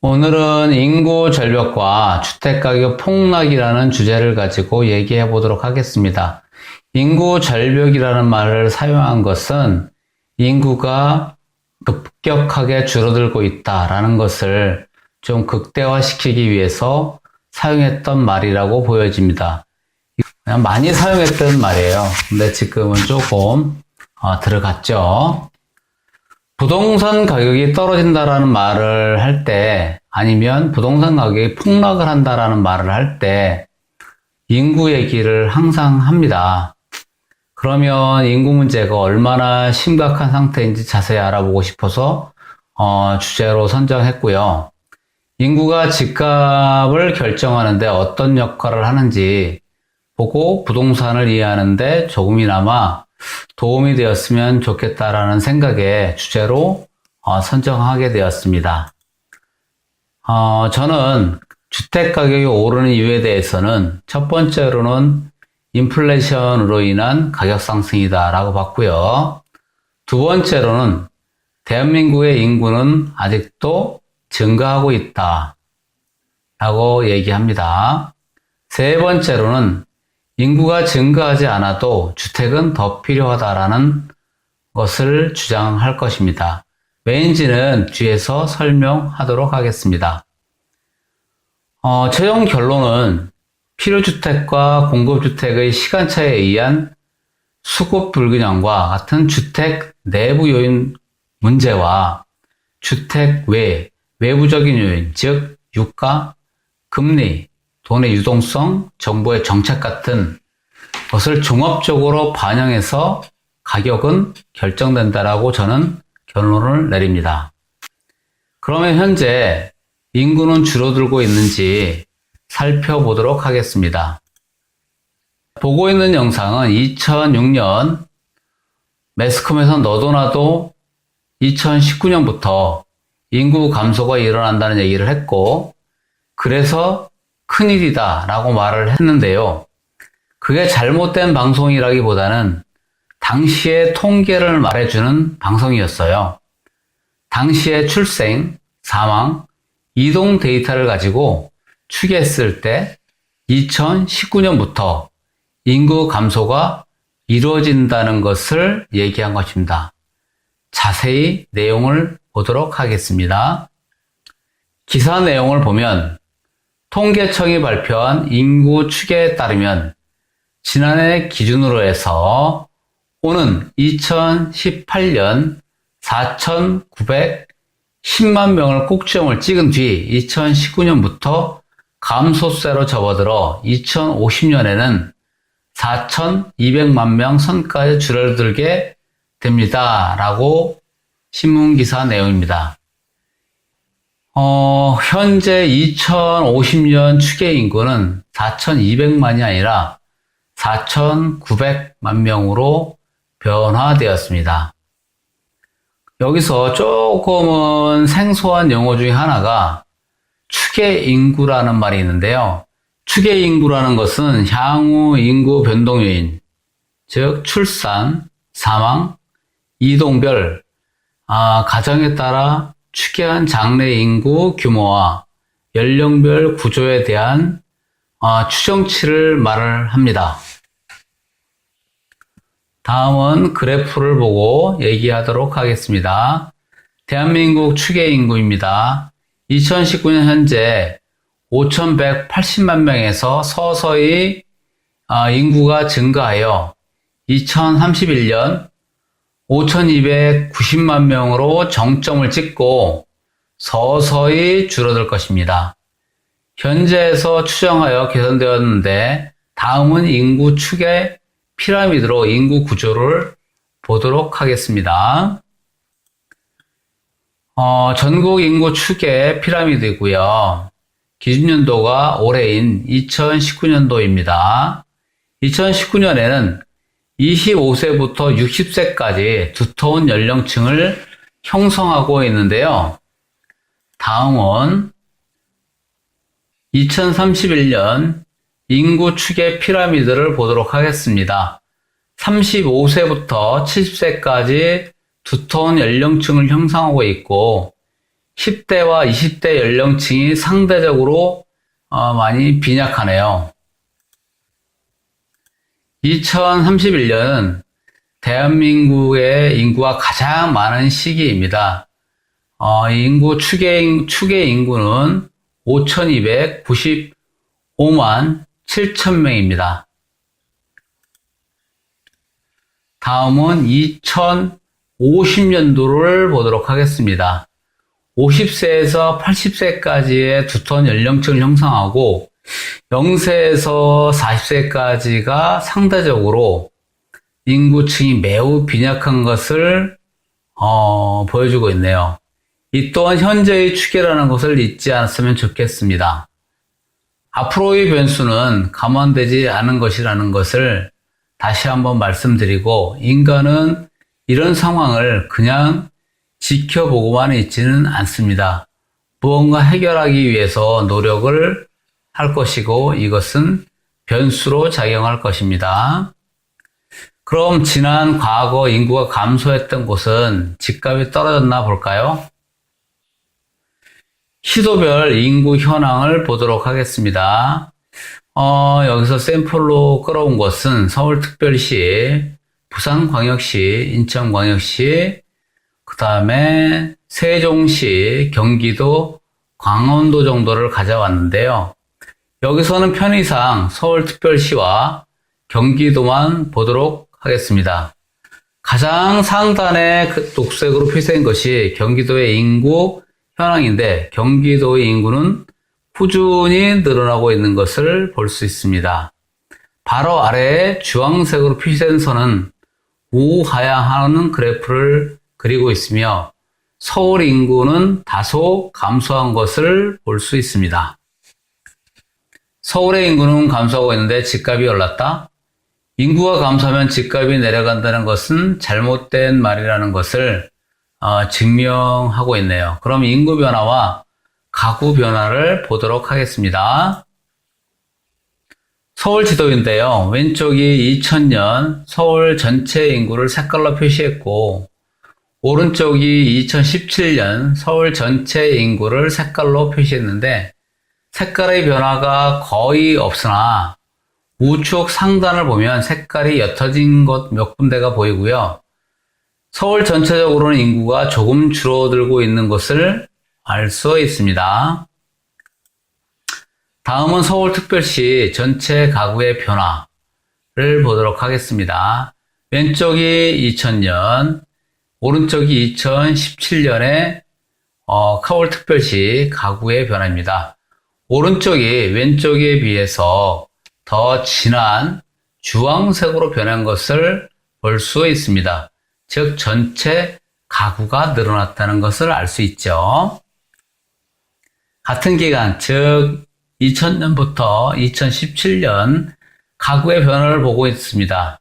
오늘은 인구 절벽과 주택가격 폭락이라는 주제를 가지고 얘기해 보도록 하겠습니다. 인구 절벽이라는 말을 사용한 것은 인구가 급격하게 줄어들고 있다라는 것을 좀 극대화시키기 위해서 사용했던 말이라고 보여집니다. 그냥 많이 사용했던 말이에요. 근데 지금은 조금 들어갔죠. 부동산 가격이 떨어진다라는 말을 할 때, 아니면 부동산 가격이 폭락을 한다라는 말을 할 때, 인구 얘기를 항상 합니다. 그러면 인구 문제가 얼마나 심각한 상태인지 자세히 알아보고 싶어서 주제로 선정했고요. 인구가 집값을 결정하는데 어떤 역할을 하는지 보고 부동산을 이해하는데 조금이나마 도움이 되었으면 좋겠다라는 생각에 주제로 선정하게 되었습니다. 저는 주택가격이 오르는 이유에 대해서는 첫 번째로는 인플레이션으로 인한 가격 상승이다 라고 봤고요. 두 번째로는 대한민국의 인구는 아직도 증가하고 있다 라고 얘기합니다. 세 번째로는 인구가 증가하지 않아도 주택은 더 필요하다라는 것을 주장할 것입니다. 왜인지는 뒤에서 설명하도록 하겠습니다. 최종 결론은 필요주택과 공급주택의 시간차에 의한 수급 불균형과 같은 주택 내부 요인 문제와 주택 외부적인 요인, 즉 유가, 금리, 돈의 유동성, 정부의 정책 같은 것을 종합적으로 반영해서 가격은 결정된다라고 저는 결론을 내립니다. 그러면 현재 인구는 줄어들고 있는지 살펴보도록 하겠습니다. 보고 있는 영상은 2006년 매스컴에서 너도나도 2019년부터 인구 감소가 일어난다는 얘기를 했고, 그래서 큰일이다 라고 말을 했는데요. 그게 잘못된 방송이라기보다는 당시의 통계를 말해주는 방송이었어요. 당시의 출생, 사망, 이동 데이터를 가지고 추계했을 때 2019년부터 인구 감소가 이루어진다는 것을 얘기한 것입니다. 자세히 내용을 보도록 하겠습니다. 기사 내용을 보면 통계청이 발표한 인구 추계에 따르면 지난해 기준으로 해서 오는 2018년 4,910만 명을 꼭지점을 찍은 뒤 2019년부터 감소세로 접어들어 2050년에는 4,200만 명 선까지 줄어들게 됩니다. 라고 신문기사 내용입니다. 현재 2050년 추계 인구는 4,200만이 아니라 4,900만 명으로 변화되었습니다. 여기서 조금은 생소한 용어 중에 하나가 추계 인구라는 말이 있는데요. 추계 인구라는 것은 향후 인구 변동 요인, 즉 출산, 사망, 이동별, 가정에 따라 추계한 장래 인구 규모와 연령별 구조에 대한 추정치를 말을 합니다. 다음은 그래프를 보고 얘기하도록 하겠습니다. 대한민국 추계 인구입니다. 2019년 현재 5,180만 명에서 서서히 인구가 증가하여 2031년 5,290만 명으로 정점을 찍고 서서히 줄어들 것입니다. 현재에서 추정하여 개선되었는데 다음은 인구 추계 피라미드로 인구 구조를 보도록 하겠습니다. 전국 인구 추계 피라미드이고요. 기준연도가 올해인 2019년도입니다. 2019년에는 25세부터 60세까지 두터운 연령층을 형성하고 있는데요. 다음은 2031년 인구 추계 피라미드를 보도록 하겠습니다. 35세부터 70세까지 두터운 연령층을 형성하고 있고 10대와 20대 연령층이 상대적으로 많이 빈약하네요. 2031년은 대한민국의 인구가 가장 많은 시기입니다. 인구 추계 인구는 5,295만 7천 명입니다. 다음은 2050년도를 보도록 하겠습니다. 50세에서 80세까지의 두터운 연령층을 형성하고 0세에서 40세까지가 상대적으로 인구층이 매우 빈약한 것을 보여주고 있네요. 이 또한 현재의 추계라는 것을 잊지 않았으면 좋겠습니다. 앞으로의 변수는 감안되지 않은 것이라는 것을 다시 한번 말씀드리고, 인간은 이런 상황을 그냥 지켜보고만 있지는 않습니다. 무언가 해결하기 위해서 노력을 할 것이고, 이것은 변수로 작용할 것입니다. 그럼 지난 과거 인구가 감소했던 곳은 집값이 떨어졌나 볼까요? 시도별 인구 현황을 보도록 하겠습니다. 여기서 샘플로 끌어온 것은 서울특별시, 부산광역시, 인천광역시, 그 다음에 세종시, 경기도, 강원도 정도를 가져왔는데요. 여기서는 편의상 서울특별시와 경기도만 보도록 하겠습니다. 가장 상단에 녹색으로 표시된 것이 경기도의 인구 현황인데, 경기도의 인구는 꾸준히 늘어나고 있는 것을 볼 수 있습니다. 바로 아래에 주황색으로 표시된 선은 우하향하는 그래프를 그리고 있으며, 서울 인구는 다소 감소한 것을 볼 수 있습니다. 서울의 인구는 감소하고 있는데 집값이 올랐다? 인구가 감소하면 집값이 내려간다는 것은 잘못된 말이라는 것을 증명하고 있네요. 그럼 인구 변화와 가구 변화를 보도록 하겠습니다. 서울 지도인데요. 왼쪽이 2000년 서울 전체 인구를 색깔로 표시했고, 오른쪽이 2017년 서울 전체 인구를 색깔로 표시했는데, 색깔의 변화가 거의 없으나 우측 상단을 보면 색깔이 옅어진 것 몇 군데가 보이고요. 서울 전체적으로는 인구가 조금 줄어들고 있는 것을 알 수 있습니다. 다음은 서울특별시 전체 가구의 변화를 보도록 하겠습니다. 왼쪽이 2000년, 오른쪽이 2017년의 서울특별시 가구의 변화입니다. 오른쪽이 왼쪽에 비해서 더 진한 주황색으로 변한 것을 볼 수 있습니다. 즉 전체 가구가 늘어났다는 것을 알 수 있죠. 같은 기간, 즉 2000년부터 2017년 가구의 변화를 보고 있습니다.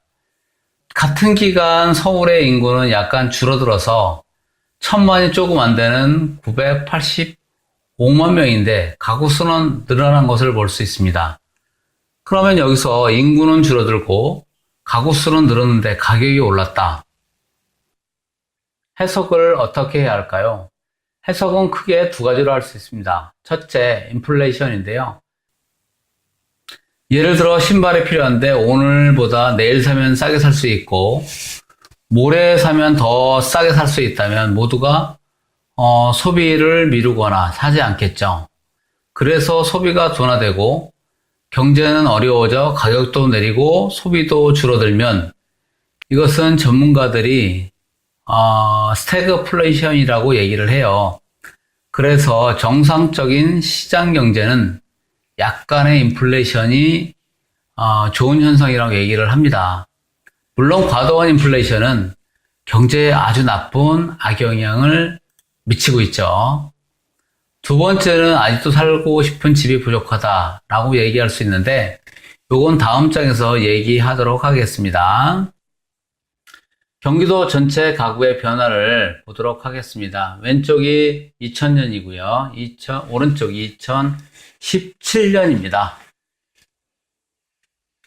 같은 기간 서울의 인구는 약간 줄어들어서 1000만이 조금 안 되는 985만 명인데 가구 수는 늘어난 것을 볼 수 있습니다. 그러면 여기서 인구는 줄어들고 가구 수는 늘었는데 가격이 올랐다. 해석을 어떻게 해야 할까요? 해석은 크게 두 가지로 할 수 있습니다. 첫째, 인플레이션인데요. 예를 들어 신발이 필요한데 오늘보다 내일 사면 싸게 살 수 있고, 모레 사면 더 싸게 살 수 있다면 모두가 소비를 미루거나 사지 않겠죠. 그래서 소비가 둔화되고 경제는 어려워져 가격도 내리고 소비도 줄어들면 이것은 전문가들이 스태그플레이션이라고 얘기를 해요. 그래서 정상적인 시장 경제는 약간의 인플레이션이 좋은 현상이라고 얘기를 합니다. 물론 과도한 인플레이션은 경제에 아주 나쁜 악영향을 미치고 있죠. 두 번째는 아직도 살고 싶은 집이 부족하다라고 얘기할 수 있는데, 요건 다음 장에서 얘기하도록 하겠습니다. 경기도 전체 가구의 변화를 보도록 하겠습니다. 왼쪽이 2000년이고요. 오른쪽이 2017년입니다.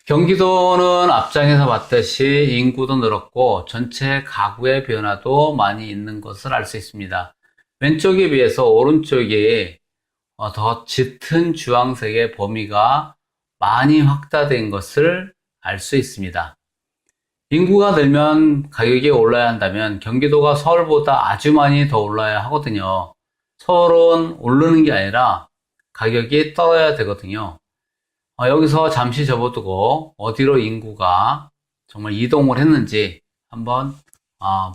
경기도는 앞장에서 봤듯이 인구도 늘었고 전체 가구의 변화도 많이 있는 것을 알 수 있습니다. 왼쪽에 비해서 오른쪽이 더 짙은 주황색의 범위가 많이 확대된 것을 알 수 있습니다. 인구가 늘면 가격이 올라야 한다면 경기도가 서울보다 아주 많이 더 올라야 하거든요. 서울은 오르는 게 아니라 가격이 떨어야 되거든요. 여기서 잠시 접어두고 어디로 인구가 정말 이동을 했는지 한번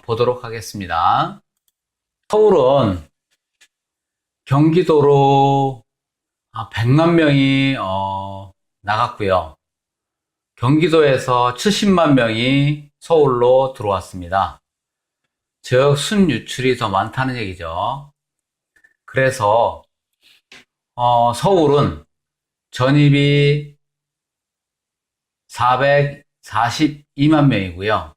보도록 하겠습니다. 서울은 경기도로 100만 명이 나갔고요. 경기도에서 70만 명이 서울로 들어왔습니다. 즉 순유출이 더 많다는 얘기죠. 그래서 서울은 전입이 442만 명이고요.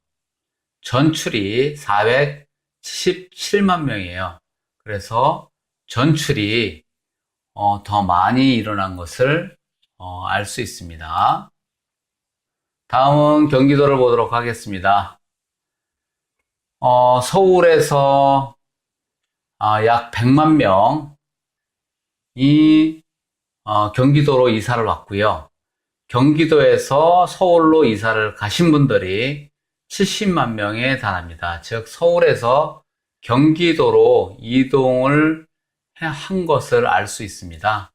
전출이 477만 명이에요. 그래서 전출이 더 많이 일어난 것을 알 수 있습니다. 다음은 경기도를 보도록 하겠습니다. 서울에서 약 100만 명이 경기도로 이사를 왔고요. 경기도에서 서울로 이사를 가신 분들이 70만 명에 달합니다. 즉 서울에서 경기도로 이동을 한 것을 알 수 있습니다.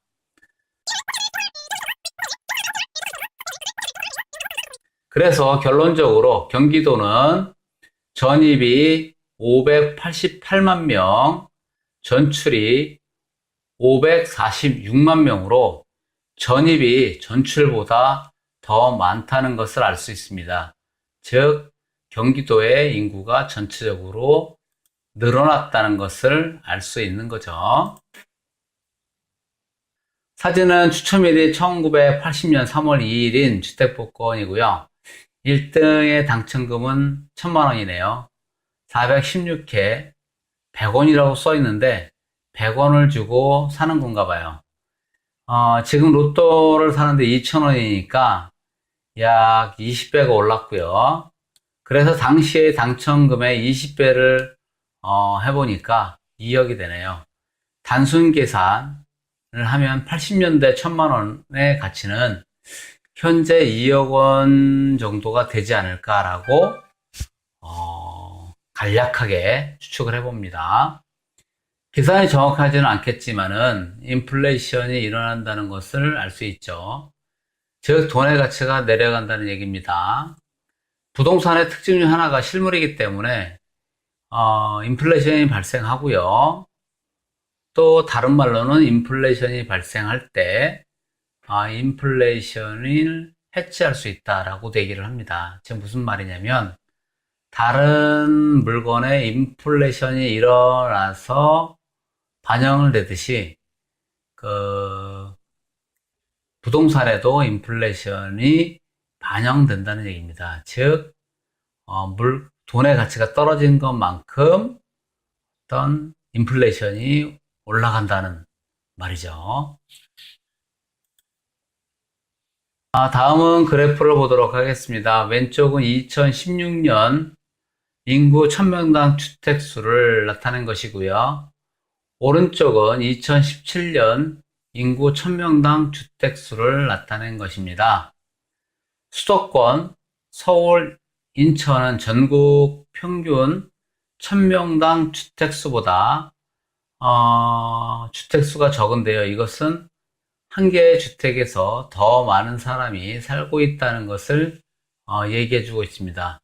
그래서 결론적으로 경기도는 전입이 588만 명, 전출이 546만 명으로 전입이 전출보다 더 많다는 것을 알 수 있습니다. 즉 경기도의 인구가 전체적으로 늘어났다는 것을 알 수 있는 거죠. 사진은 추첨일이 1980년 3월 2일인 주택복권이고요. 1등의 당첨금은 1000만원이네요. 416회 100원이라고 써 있는데 100원을 주고 사는 건가 봐요. 지금 로또를 사는데 2,000원이니까 약 20배가 올랐고요. 그래서 당시의 당첨금의 20배를 해보니까 2억이 되네요. 단순 계산을 하면 80년대 1000만원의 가치는 현재 2억 원 정도가 되지 않을까라고 간략하게 추측을 해봅니다. 계산이 정확하지는 않겠지만은 인플레이션이 일어난다는 것을 알 수 있죠. 즉 돈의 가치가 내려간다는 얘기입니다. 부동산의 특징 중 하나가 실물이기 때문에 인플레이션이 발생하고요. 또 다른 말로는 인플레이션이 발생할 때 인플레이션을 해치할 수 있다라고 얘기를 합니다. 지금 무슨 말이냐면 다른 물건에 인플레이션이 일어나서 반영을 되듯이 부동산에도 인플레이션이 반영된다는 얘기입니다. 즉 돈의 가치가 떨어진 것만큼 어떤 인플레이션이 올라간다는 말이죠. 다음은 그래프를 보도록 하겠습니다. 왼쪽은 2016년 인구 1000명당 주택수를 나타낸 것이고요. 오른쪽은 2017년 인구 1000명당 주택수를 나타낸 것입니다. 수도권, 서울, 인천은 전국 평균 1000명당 주택수보다 주택수가 적은데요. 이것은 한 개의 주택에서 더 많은 사람이 살고 있다는 것을 얘기해 주고 있습니다.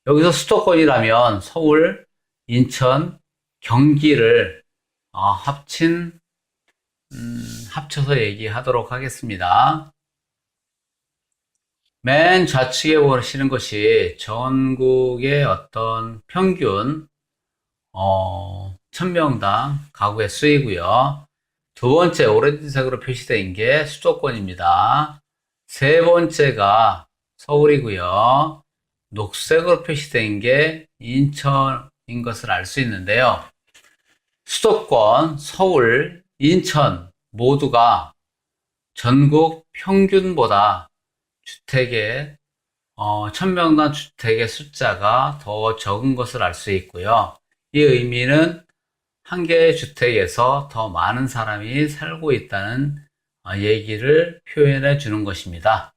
여기서 수도권이라면 서울, 인천, 경기를 합쳐서 얘기하도록 하겠습니다. 맨 좌측에 보시는 것이 전국의 어떤 평균 1000명당 가구의 수이고요. 두 번째 오렌지색으로 표시된 게 수도권입니다. 세 번째가 서울이고요. 녹색으로 표시된 게 인천인 것을 알 수 있는데요. 수도권, 서울, 인천 모두가 전국 평균보다 주택의 1000명당 주택의 숫자가 더 적은 것을 알 수 있고요. 이 의미는 한 개의 주택에서 더 많은 사람이 살고 있다는 얘기를 표현해 주는 것입니다.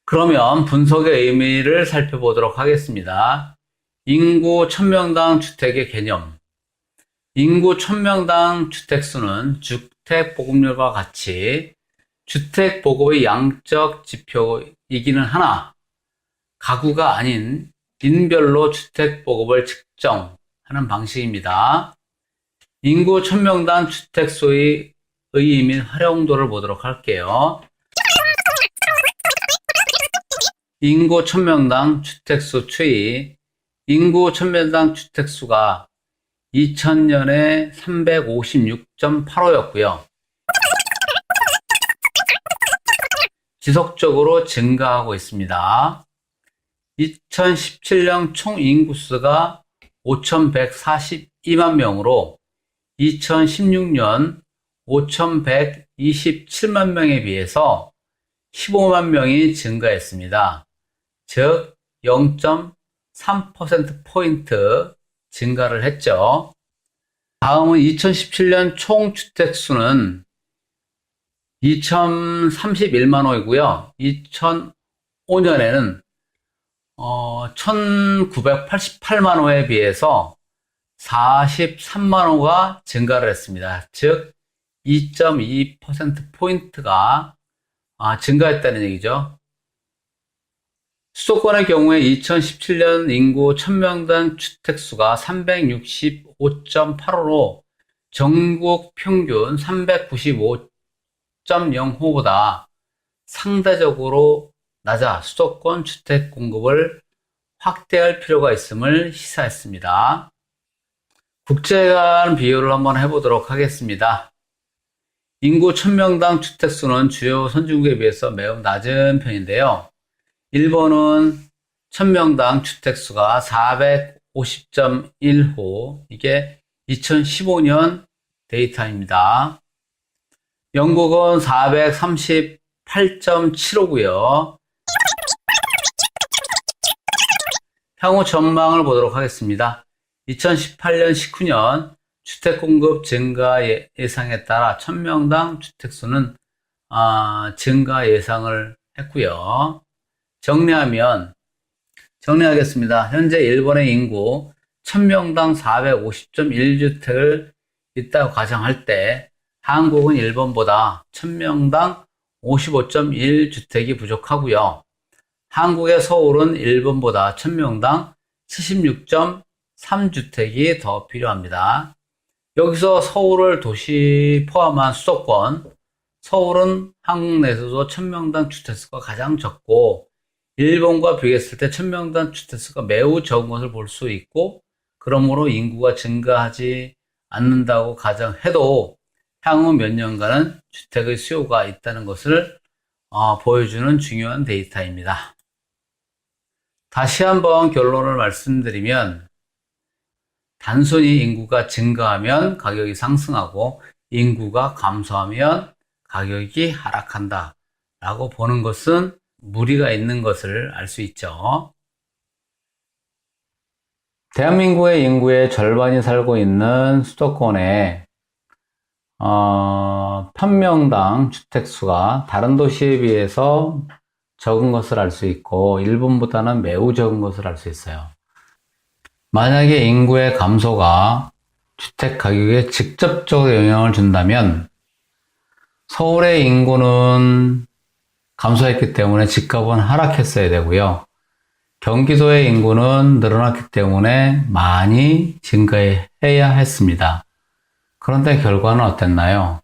그러면 분석의 의미를 살펴보도록 하겠습니다. 인구 1000명당 주택의 개념. 인구 1000명당 주택수는 주택보급률과 같이 주택보급의 양적 지표이기는 하나 가구가 아닌 인별로 주택보급을 측정하는 방식입니다. 인구 1000명당 주택수의 의의 및 활용도를 보도록 할게요. 인구 1000명당 주택수 추이. 인구 1000명당 주택수가 2000년에 356.85였고요. 지속적으로 증가하고 있습니다. 2017년 총 인구수가 5142만 명으로 2016년 5127만 명에 비해서 15만 명이 증가했습니다. 즉 0.3%포인트 증가를 했죠. 다음은 2017년 총 주택수는 2031만 호이고요. 2005년에는 1988만 호에 비해서 43만 호가 증가를 했습니다. 즉 2.2%포인트가 증가했다는 얘기죠. 수도권의 경우에 2017년 인구 1000명당 주택수가 365.85로 전국 평균 395.0호보다 상대적으로 낮아 수도권 주택 공급을 확대할 필요가 있음을 시사했습니다. 국제 간 비교를 한번 해보도록 하겠습니다. 인구 1000명당 주택수는 주요 선진국에 비해서 매우 낮은 편인데요. 일본은 1000명당 주택수가 450.1호, 이게 2015년 데이터입니다. 영국은 438.75고요. 향후 전망을 보도록 하겠습니다. 2018년, 19년 주택 공급 증가 예상에 따라 1000명당 주택수는 증가 예상을 했고요. 정리하겠습니다. 현재 일본의 인구 1000명당 450.1주택을 있다고 가정할 때 한국은 일본보다 1000명당 55.1주택이 부족하고요. 한국의 서울은 일본보다 1000명당 76.3주택이 더 필요합니다. 여기서 서울을 도시 포함한 수도권, 서울은 한국 내에서도 1000명당 주택수가 가장 적고 일본과 비교했을 때 1000명당 주택수가 매우 적은 것을 볼 수 있고, 그러므로 인구가 증가하지 않는다고 가정해도 향후 몇 년간은 주택의 수요가 있다는 것을 보여주는 중요한 데이터입니다. 다시 한번 결론을 말씀드리면, 단순히 인구가 증가하면 가격이 상승하고 인구가 감소하면 가격이 하락한다 라고 보는 것은 무리가 있는 것을 알 수 있죠. 대한민국의 인구의 절반이 살고 있는 수도권에 1000명당 주택수가 다른 도시에 비해서 적은 것을 알 수 있고 일본보다는 매우 적은 것을 알 수 있어요. 만약에 인구의 감소가 주택 가격에 직접적으로 영향을 준다면 서울의 인구는 감소했기 때문에 집값은 하락했어야 되고요. 경기도의 인구는 늘어났기 때문에 많이 증가해야 했습니다. 그런데 결과는 어땠나요?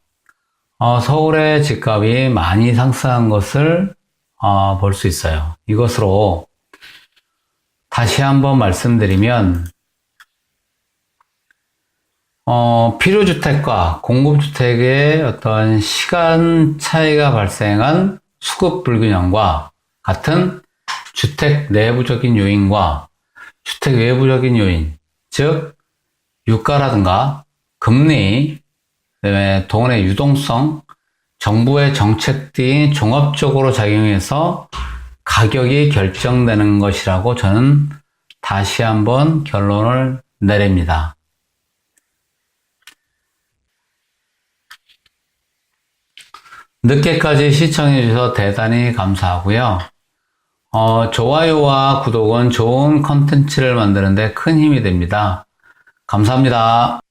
서울의 집값이 많이 상승한 것을 볼 수 있어요. 이것으로 다시 한번 말씀드리면 필요주택과 공급주택의 어떤 시간 차이가 발생한 수급 불균형과 같은 주택 내부적인 요인과 주택 외부적인 요인, 즉 유가라든가 금리, 그다음에 돈의 유동성, 정부의 정책 등이 종합적으로 작용해서 가격이 결정되는 것이라고 저는 다시 한번 결론을 내립니다. 늦게까지 시청해 주셔서 대단히 감사하고요. 좋아요와 구독은 좋은 컨텐츠를 만드는 데 큰 힘이 됩니다. 감사합니다.